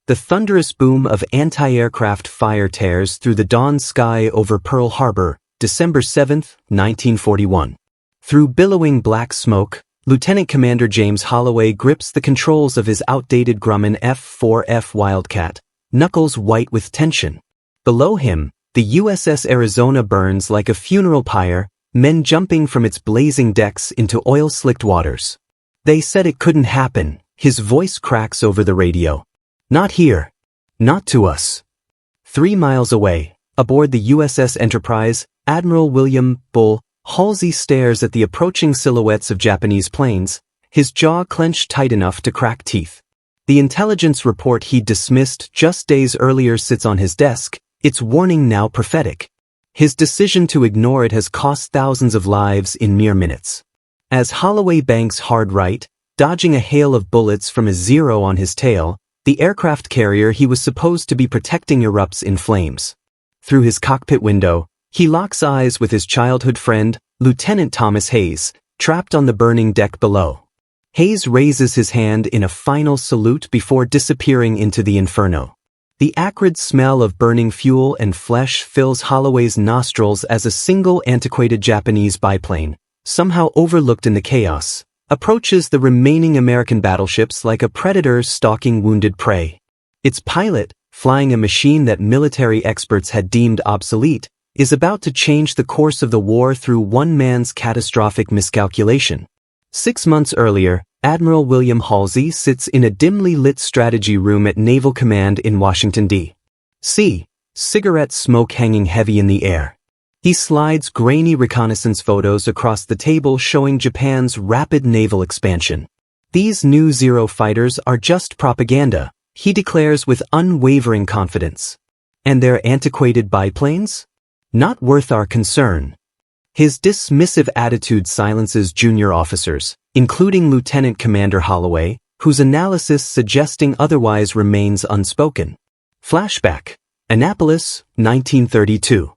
the thunderous boom of anti-aircraft fire tears through the dawn sky over Pearl Harbor, December 7, 1941. Through billowing black smoke, Lieutenant Commander James Holloway grips the controls of his outdated Grumman F-4F Wildcat, knuckles white with tension. Below him, the USS Arizona burns like a funeral pyre, men jumping from its blazing decks into oil-slicked waters. They said it couldn't happen, his voice cracks over the radio. Not here. Not to us. 3 miles away, aboard the USS Enterprise, Admiral William Bull Halsey stares at the approaching silhouettes of Japanese planes, his jaw clenched tight enough to crack teeth. The intelligence report he'd dismissed just days earlier sits on his desk, its warning now prophetic. His decision to ignore it has cost thousands of lives in mere minutes. As Holloway banks hard right, dodging a hail of bullets from a Zero on his tail, the aircraft carrier he was supposed to be protecting erupts in flames. Through his cockpit window, he locks eyes with his childhood friend, Lieutenant Thomas Hayes, trapped on the burning deck below. Hayes raises his hand in a final salute before disappearing into the inferno. The acrid smell of burning fuel and flesh fills Holloway's nostrils as a single antiquated Japanese biplane, somehow overlooked in the chaos, approaches the remaining American battleships like a predator stalking wounded prey. Its pilot, flying a machine that military experts had deemed obsolete, is about to change the course of the war through one man's catastrophic miscalculation. 6 months earlier, Admiral William Halsey sits in a dimly lit strategy room at Naval Command in Washington, D.C., cigarette smoke hanging heavy in the air. He slides grainy reconnaissance photos across the table showing Japan's rapid naval expansion. These new Zero fighters are just propaganda, he declares with unwavering confidence. And their antiquated biplanes? Not worth our concern. His dismissive attitude silences junior officers, including Lieutenant Commander Holloway, whose analysis suggesting otherwise remains unspoken. Flashback. Annapolis, 1932.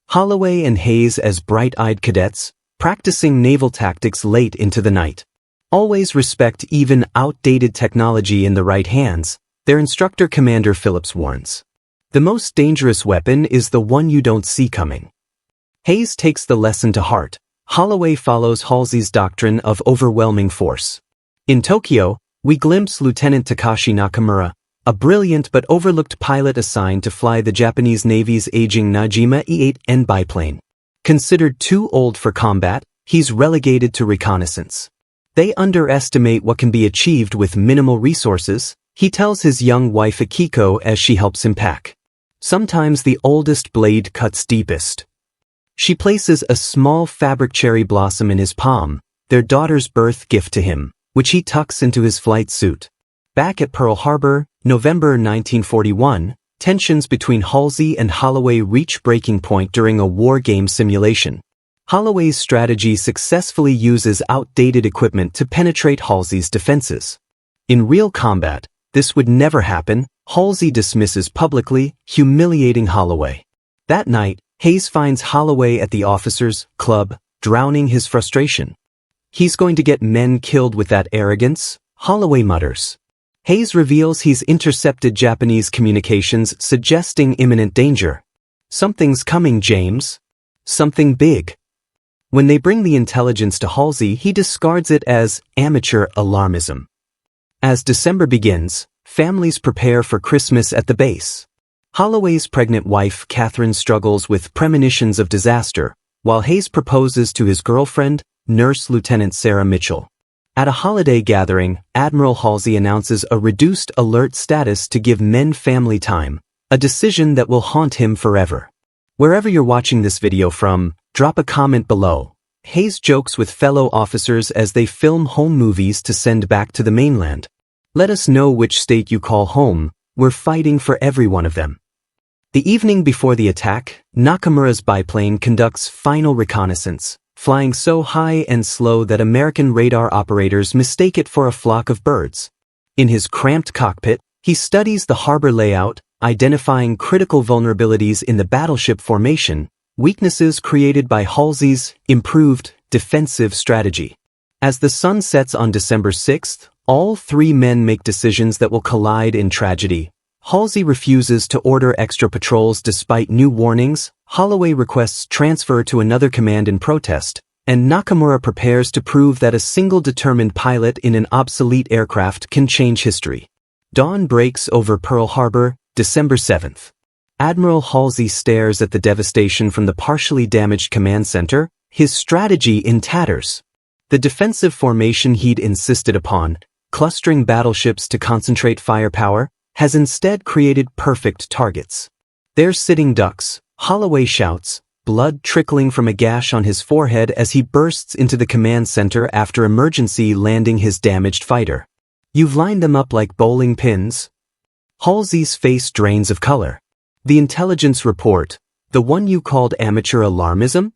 Holloway and Hayes as bright-eyed cadets, practicing naval tactics late into the night. Always respect even outdated technology in the right hands, their instructor Commander Phillips warns. The most dangerous weapon is the one you don't see coming. Hayes takes the lesson to heart. Holloway follows Halsey's doctrine of overwhelming force. In Tokyo, we glimpse Lieutenant Takashi Nakamura, a brilliant but overlooked pilot assigned to fly the Japanese Navy's aging Najima E-8N biplane. Considered too old for combat, he's relegated to reconnaissance. They underestimate what can be achieved with minimal resources, he tells his young wife Akiko as she helps him pack. Sometimes the oldest blade cuts deepest. She places a small fabric cherry blossom in his palm, their daughter's birth gift to him, which he tucks into his flight suit. Back at Pearl Harbor, November 1941, tensions between Halsey and Holloway reach breaking point during a war game simulation. Holloway's strategy successfully uses outdated equipment to penetrate Halsey's defenses. In real combat, this would never happen, Halsey dismisses publicly, humiliating Holloway. That night, Hayes finds Holloway at the officers' club, drowning his frustration. He's going to get men killed with that arrogance, Holloway mutters. Hayes reveals he's intercepted Japanese communications suggesting imminent danger. Something's coming, James. Something big. When they bring the intelligence to Halsey, he discards it as amateur alarmism. As December begins, families prepare for Christmas at the base. Holloway's pregnant wife, Catherine, struggles with premonitions of disaster, while Hayes proposes to his girlfriend, Nurse Lieutenant Sarah Mitchell. At a holiday gathering, Admiral Halsey announces a reduced alert status to give men family time, a decision that will haunt him forever. Wherever you're watching this video from, drop a comment below. Hayes jokes with fellow officers as they film home movies to send back to the mainland. Let us know which state you call home, we're fighting for every one of them. The evening before the attack, Nakamura's biplane conducts final reconnaissance, flying so high and slow that American radar operators mistake it for a flock of birds. In his cramped cockpit, he studies the harbor layout, identifying critical vulnerabilities in the battleship formation, weaknesses created by Halsey's improved defensive strategy. As the sun sets on December 6th, all three men make decisions that will collide in tragedy. Halsey refuses to order extra patrols despite new warnings, Holloway requests transfer to another command in protest, and Nakamura prepares to prove that a single determined pilot in an obsolete aircraft can change history. Dawn breaks over Pearl Harbor, December 7th. Admiral Halsey stares at the devastation from the partially damaged command center, his strategy in tatters. The defensive formation he'd insisted upon, clustering battleships to concentrate firepower, has instead created perfect targets. They're sitting ducks, Holloway shouts, blood trickling from a gash on his forehead as he bursts into the command center after emergency landing his damaged fighter. You've lined them up like bowling pins? Halsey's face drains of color. The intelligence report, the one you called amateur alarmism?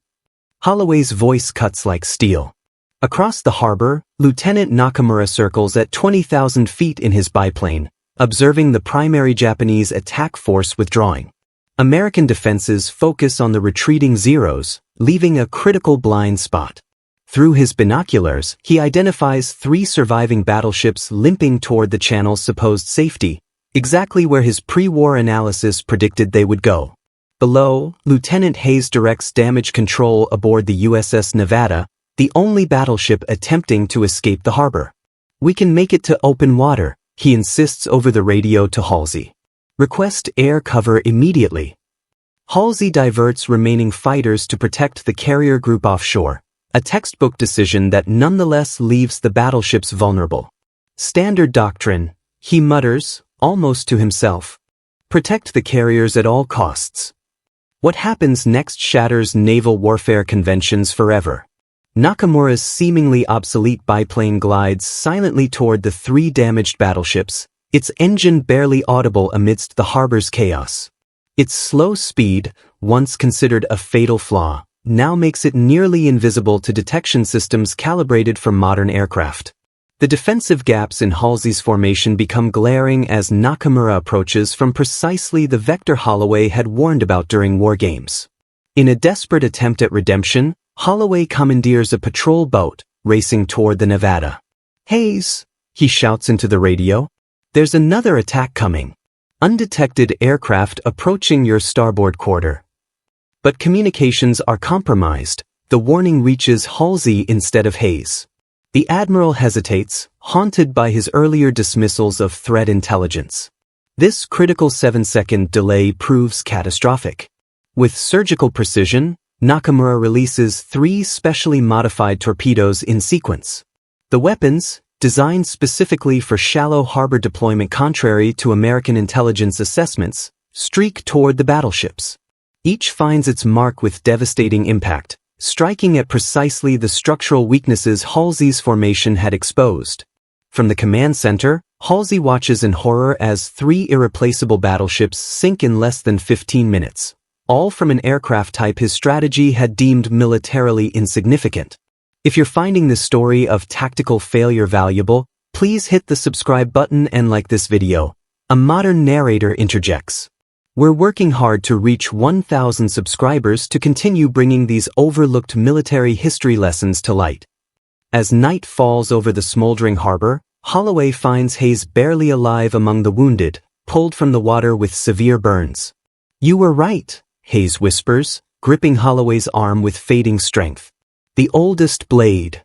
Holloway's voice cuts like steel. Across the harbor, Lieutenant Nakamura circles at 20,000 feet in his biplane, observing the primary Japanese attack force withdrawing. American defenses focus on the retreating Zeros, leaving a critical blind spot. Through his binoculars, he identifies 3 surviving battleships limping toward the channel's supposed safety, exactly where his pre-war analysis predicted they would go. Below, Lieutenant Hayes directs damage control aboard the USS Nevada, the only battleship attempting to escape the harbor. "We can make it to open water," he insists over the radio to Halsey. "Request air cover immediately." Halsey diverts remaining fighters to protect the carrier group offshore, a textbook decision that nonetheless leaves the battleships vulnerable. "Standard doctrine," he mutters, almost to himself. "Protect the carriers at all costs." What happens next shatters naval warfare conventions forever. Nakamura's seemingly obsolete biplane glides silently toward the 3 damaged battleships, its engine barely audible amidst the harbor's chaos. Its slow speed, once considered a fatal flaw, now makes it nearly invisible to detection systems calibrated for modern aircraft. The defensive gaps in Halsey's formation become glaring as Nakamura approaches from precisely the vector Holloway had warned about during war games. In a desperate attempt at redemption, Holloway commandeers a patrol boat, racing toward the Nevada. "Hayes," he shouts into the radio, "there's another attack coming. Undetected aircraft approaching your starboard quarter." But communications are compromised. The warning reaches Halsey instead of Hayes. The Admiral hesitates, haunted by his earlier dismissals of threat intelligence. This critical 7-second delay proves catastrophic. With surgical precision, Nakamura releases 3 specially modified torpedoes in sequence. The weapons, designed specifically for shallow harbor deployment contrary to American intelligence assessments, streak toward the battleships. Each finds its mark with devastating impact, striking at precisely the structural weaknesses Halsey's formation had exposed. From the command center, Halsey watches in horror as 3 irreplaceable battleships sink in less than 15 minutes, all from an aircraft type his strategy had deemed militarily insignificant. If you're finding this story of tactical failure valuable, please hit the subscribe button and like this video. A modern narrator interjects. "We're working hard to reach 1,000 subscribers to continue bringing these overlooked military history lessons to light." As night falls over the smoldering harbor, Holloway finds Hayes barely alive among the wounded, pulled from the water with severe burns. "You were right," Hayes whispers, gripping Holloway's arm with fading strength. "The oldest blade."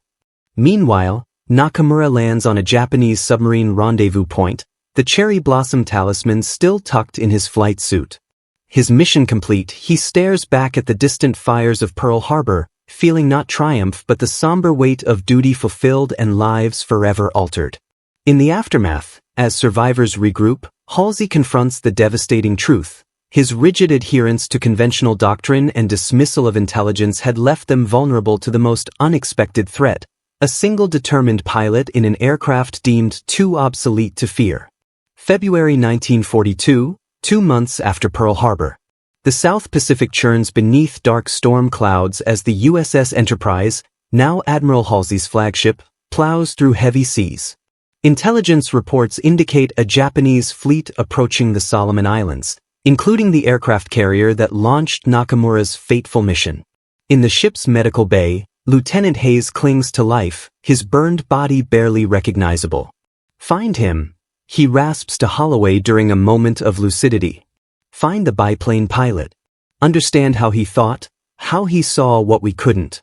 Meanwhile, Nakamura lands on a Japanese submarine rendezvous point, the cherry blossom talisman still tucked in his flight suit. His mission complete, he stares back at the distant fires of Pearl Harbor, feeling not triumph but the somber weight of duty fulfilled and lives forever altered. In the aftermath, as survivors regroup, Halsey confronts the devastating truth. His rigid adherence to conventional doctrine and dismissal of intelligence had left them vulnerable to the most unexpected threat, a single determined pilot in an aircraft deemed too obsolete to fear. February 1942, 2 months after Pearl Harbor. The South Pacific churns beneath dark storm clouds as the USS Enterprise, now Admiral Halsey's flagship, plows through heavy seas. Intelligence reports indicate a Japanese fleet approaching the Solomon Islands, including the aircraft carrier that launched Nakamura's fateful mission. In the ship's medical bay, Lieutenant Hayes clings to life, his burned body barely recognizable. "Find him," He rasps to Holloway during a moment of lucidity. Find the biplane pilot. Understand how he thought, how he saw what we couldn't.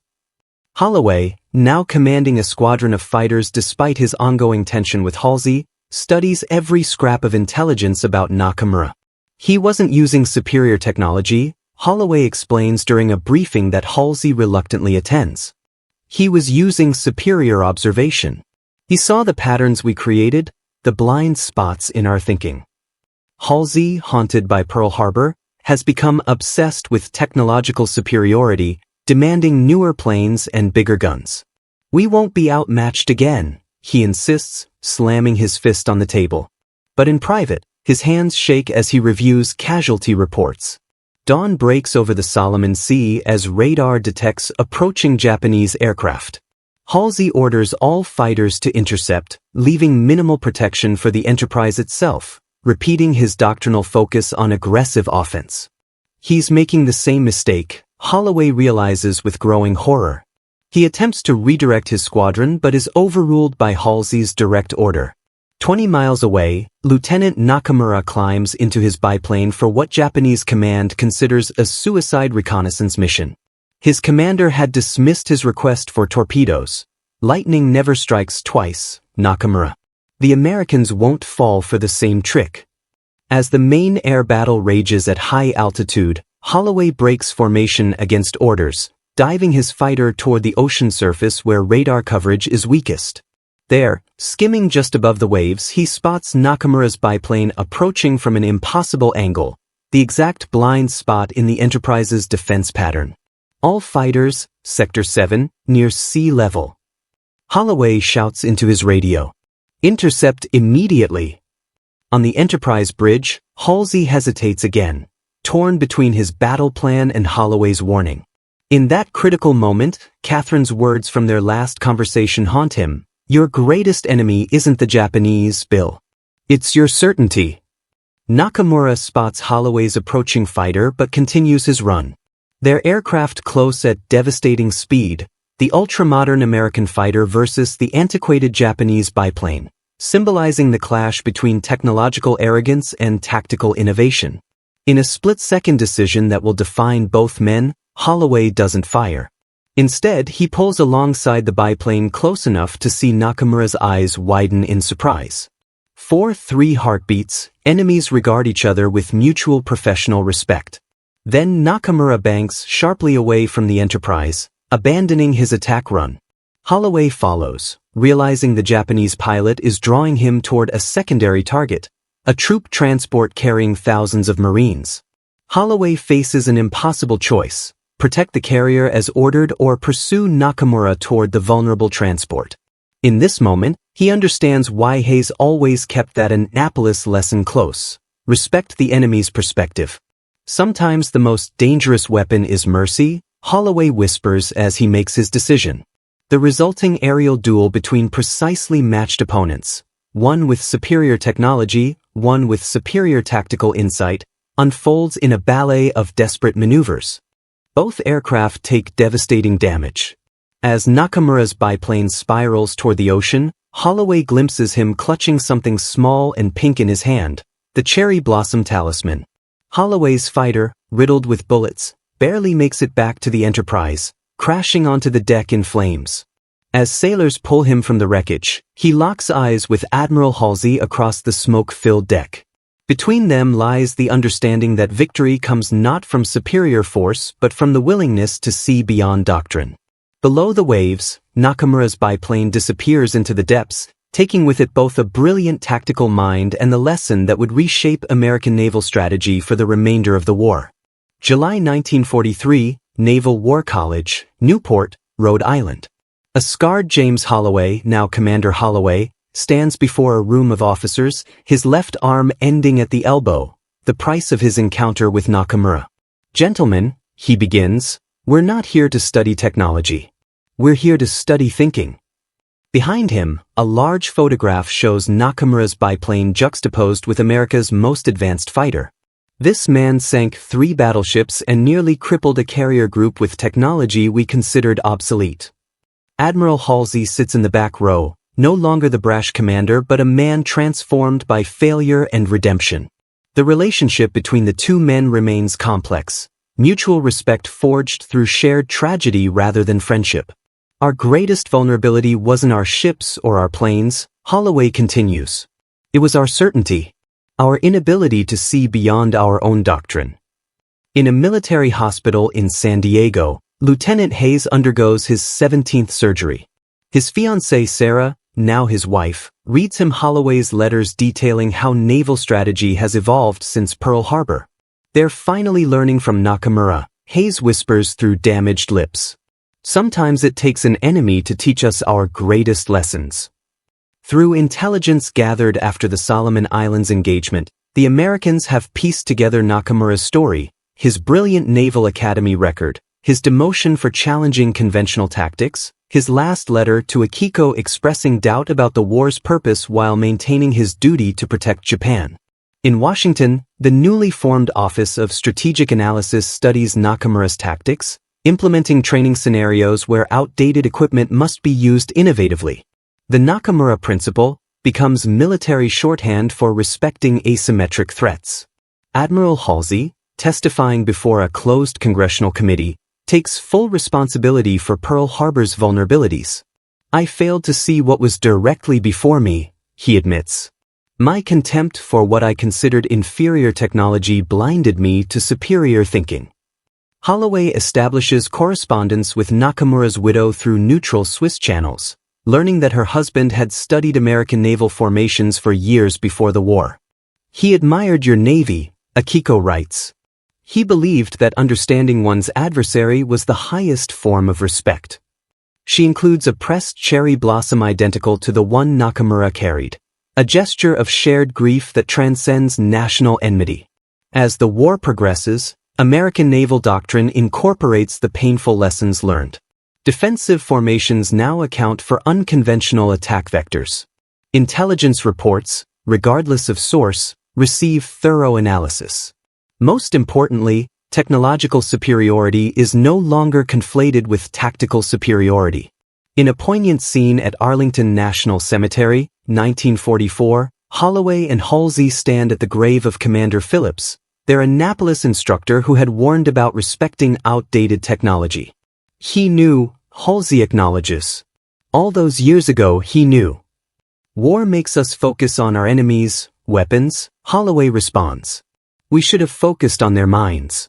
Holloway, now commanding a squadron of fighters despite his ongoing tension with Halsey, studies every scrap of intelligence about Nakamura. He wasn't using superior technology, Holloway explains during a briefing that Halsey reluctantly attends. He was using superior observation. He saw the patterns we created, the blind spots in our thinking. Halsey, haunted by Pearl Harbor, has become obsessed with technological superiority, demanding newer planes and bigger guns. We won't be outmatched again, he insists, slamming his fist on the table. But in private, his hands shake as he reviews casualty reports. Dawn breaks over the Solomon Sea as radar detects approaching Japanese aircraft. Halsey orders all fighters to intercept, leaving minimal protection for the Enterprise itself, repeating his doctrinal focus on aggressive offense. He's making the same mistake, Holloway realizes with growing horror. He attempts to redirect his squadron but is overruled by Halsey's direct order. 20 miles away, Lieutenant Nakamura climbs into his biplane for what Japanese command considers a suicide reconnaissance mission. His commander had dismissed his request for torpedoes. Lightning never strikes twice, Nakamura. The Americans won't fall for the same trick. As the main air battle rages at high altitude, Holloway breaks formation against orders, diving his fighter toward the ocean surface where radar coverage is weakest. There, skimming just above the waves, he spots Nakamura's biplane approaching from an impossible angle, the exact blind spot in the Enterprise's defense pattern. All fighters, Sector 7, near sea level. Holloway shouts into his radio. Intercept immediately. On the Enterprise bridge, Halsey hesitates again, torn between his battle plan and Holloway's warning. In that critical moment, Catherine's words from their last conversation haunt him. Your greatest enemy isn't the Japanese, Bill. It's your certainty. Nakamura spots Holloway's approaching fighter but continues his run. Their aircraft close at devastating speed, the ultra-modern American fighter versus the antiquated Japanese biplane, symbolizing the clash between technological arrogance and tactical innovation. In a split-second decision that will define both men, Holloway doesn't fire. Instead, he pulls alongside the biplane close enough to see Nakamura's eyes widen in surprise. 4-3 heartbeats, enemies regard each other with mutual professional respect. Then Nakamura banks sharply away from the Enterprise, abandoning his attack run. Holloway follows, realizing the Japanese pilot is drawing him toward a secondary target, a troop transport carrying thousands of Marines. Holloway faces an impossible choice. Protect the carrier as ordered or pursue Nakamura toward the vulnerable transport. In this moment, he understands why Hayes always kept that Annapolis lesson close. Respect the enemy's perspective. Sometimes the most dangerous weapon is mercy, Holloway whispers as he makes his decision. The resulting aerial duel between precisely matched opponents, one with superior technology, one with superior tactical insight, unfolds in a ballet of desperate maneuvers. Both aircraft take devastating damage. As Nakamura's biplane spirals toward the ocean, Holloway glimpses him clutching something small and pink in his hand, the cherry blossom talisman. Holloway's fighter, riddled with bullets, barely makes it back to the Enterprise, crashing onto the deck in flames. As sailors pull him from the wreckage, he locks eyes with Admiral Halsey across the smoke-filled deck. Between them lies the understanding that victory comes not from superior force but from the willingness to see beyond doctrine. Below the waves, Nakamura's biplane disappears into the depths, taking with it both a brilliant tactical mind and the lesson that would reshape American naval strategy for the remainder of the war. July 1943, Naval War College, Newport, Rhode Island. A scarred James Holloway, now Commander Holloway, stands before a room of officers, his left arm ending at the elbow, the price of his encounter with Nakamura. Gentlemen, he begins, we're not here to study technology. We're here to study thinking. Behind him, a large photograph shows Nakamura's biplane juxtaposed with America's most advanced fighter. This man sank 3 battleships and nearly crippled a carrier group with technology we considered obsolete. Admiral Halsey sits in the back row, no longer the brash commander but a man transformed by failure and redemption. The relationship between the two men remains complex, mutual respect forged through shared tragedy rather than friendship. Our greatest vulnerability wasn't our ships or our planes, Holloway continues. It was our certainty, our inability to see beyond our own doctrine. In a military hospital in San Diego, Lieutenant Hayes undergoes his 17th surgery. His fiancée Sarah, now his wife, reads him Holloway's letters detailing how naval strategy has evolved since Pearl Harbor. They're finally learning from Nakamura, Hayes whispers through damaged lips. Sometimes it takes an enemy to teach us our greatest lessons. Through intelligence gathered after the Solomon Islands engagement, the Americans have pieced together Nakamura's story, his brilliant Naval Academy record, his demotion for challenging conventional tactics, his last letter to Akiko expressing doubt about the war's purpose while maintaining his duty to protect Japan. In Washington, the newly formed Office of Strategic Analysis studies Nakamura's tactics, implementing training scenarios where outdated equipment must be used innovatively. The Nakamura Principle becomes military shorthand for respecting asymmetric threats. Admiral Halsey, testifying before a closed congressional committee, takes full responsibility for Pearl Harbor's vulnerabilities. I failed to see what was directly before me, he admits. My contempt for what I considered inferior technology blinded me to superior thinking. Holloway establishes correspondence with Nakamura's widow through neutral Swiss channels, learning that her husband had studied American naval formations for years before the war. He admired your navy, Akiko writes. He believed that understanding one's adversary was the highest form of respect. She includes a pressed cherry blossom identical to the one Nakamura carried, a gesture of shared grief that transcends national enmity. As the war progresses, American naval doctrine incorporates the painful lessons learned. Defensive formations now account for unconventional attack vectors. Intelligence reports, regardless of source, receive thorough analysis. Most importantly, technological superiority is no longer conflated with tactical superiority. In a poignant scene at Arlington National Cemetery, 1944, Holloway and Halsey stand at the grave of Commander Phillips, their Annapolis instructor who had warned about respecting outdated technology. He knew, Halsey acknowledges. All those years ago he knew. War makes us focus on our enemies' weapons, Holloway responds. We should have focused on their minds.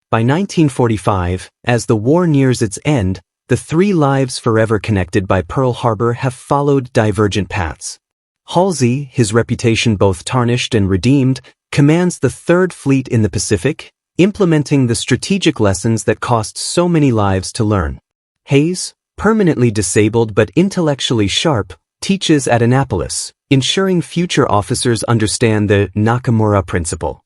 By 1945, as the war nears its end, the three lives forever connected by Pearl Harbor have followed divergent paths. Halsey, his reputation both tarnished and redeemed, commands the Third Fleet in the Pacific, implementing the strategic lessons that cost so many lives to learn. Hayes, permanently disabled but intellectually sharp, teaches at Annapolis, ensuring future officers understand the Nakamura Principle.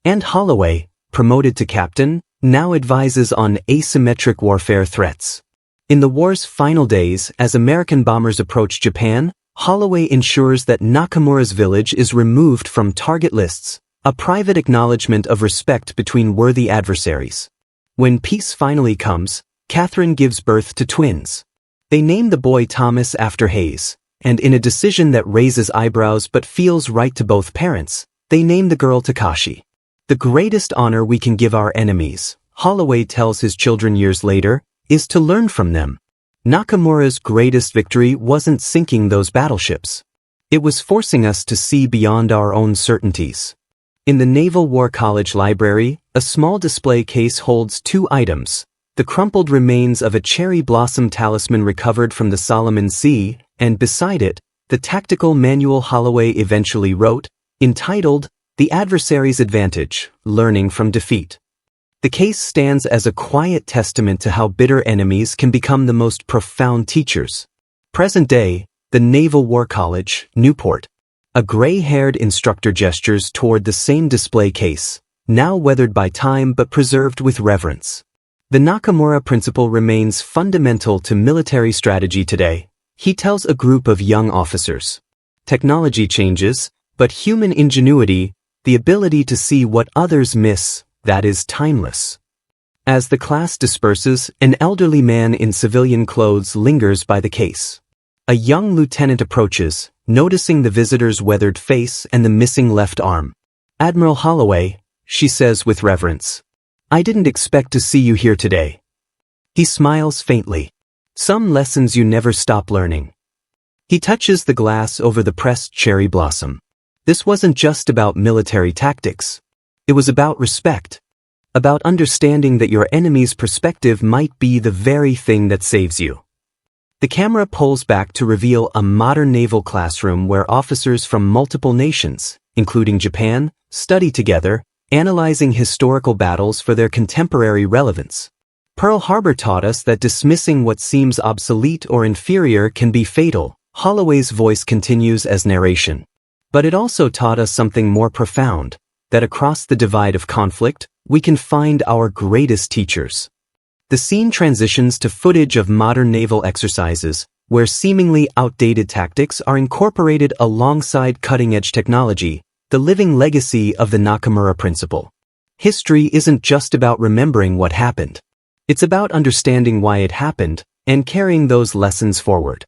And Holloway, promoted to captain, now advises on asymmetric warfare threats. In the war's final days, as American bombers approach Japan, Holloway ensures that Nakamura's village is removed from target lists, a private acknowledgement of respect between worthy adversaries. When peace finally comes, Catherine gives birth to twins. They name the boy Thomas after Hayes, and in a decision that raises eyebrows but feels right to both parents, they name the girl Takashi. The greatest honor we can give our enemies, Holloway tells his children years later, is to learn from them. Nakamura's greatest victory wasn't sinking those battleships. It was forcing us to see beyond our own certainties. In the Naval War College library, a small display case holds two items: the crumpled remains of a cherry blossom talisman recovered from the Solomon Sea, and beside it, the tactical manual Holloway eventually wrote, entitled, The Adversary's Advantage, Learning from Defeat. The case stands as a quiet testament to how bitter enemies can become the most profound teachers. Present day, the Naval War College, Newport. A gray-haired instructor gestures toward the same display case, now weathered by time but preserved with reverence. The Nakamura Principle remains fundamental to military strategy today, he tells a group of young officers. Technology changes, but human ingenuity, the ability to see what others miss, that is timeless. As the class disperses, an elderly man in civilian clothes lingers by the case. A young lieutenant approaches, noticing the visitor's weathered face and the missing left arm. "Admiral Holloway," she says with reverence. "I didn't expect to see you here today." He smiles faintly. "Some lessons you never stop learning." He touches the glass over the pressed cherry blossom. This wasn't just about military tactics. It was about respect. About understanding that your enemy's perspective might be the very thing that saves you. The camera pulls back to reveal a modern naval classroom where officers from multiple nations, including Japan, study together, analyzing historical battles for their contemporary relevance. Pearl Harbor taught us that dismissing what seems obsolete or inferior can be fatal. Holloway's voice continues as narration. But it also taught us something more profound, that across the divide of conflict, we can find our greatest teachers. The scene transitions to footage of modern naval exercises, where seemingly outdated tactics are incorporated alongside cutting-edge technology, the living legacy of the Nakamura Principle. History isn't just about remembering what happened. It's about understanding why it happened and carrying those lessons forward.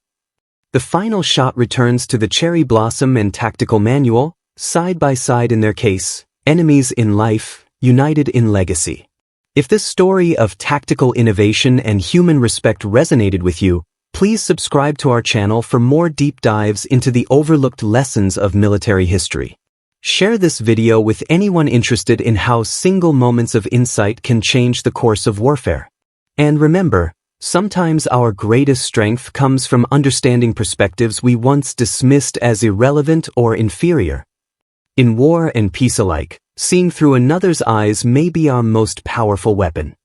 The final shot returns to the cherry blossom and tactical manual, side by side in their case, enemies in life, united in legacy. If this story of tactical innovation and human respect resonated with you, please subscribe to our channel for more deep dives into the overlooked lessons of military history. Share this video with anyone interested in how single moments of insight can change the course of warfare. And remember, sometimes our greatest strength comes from understanding perspectives we once dismissed as irrelevant or inferior. In war and peace alike, seeing through another's eyes may be our most powerful weapon.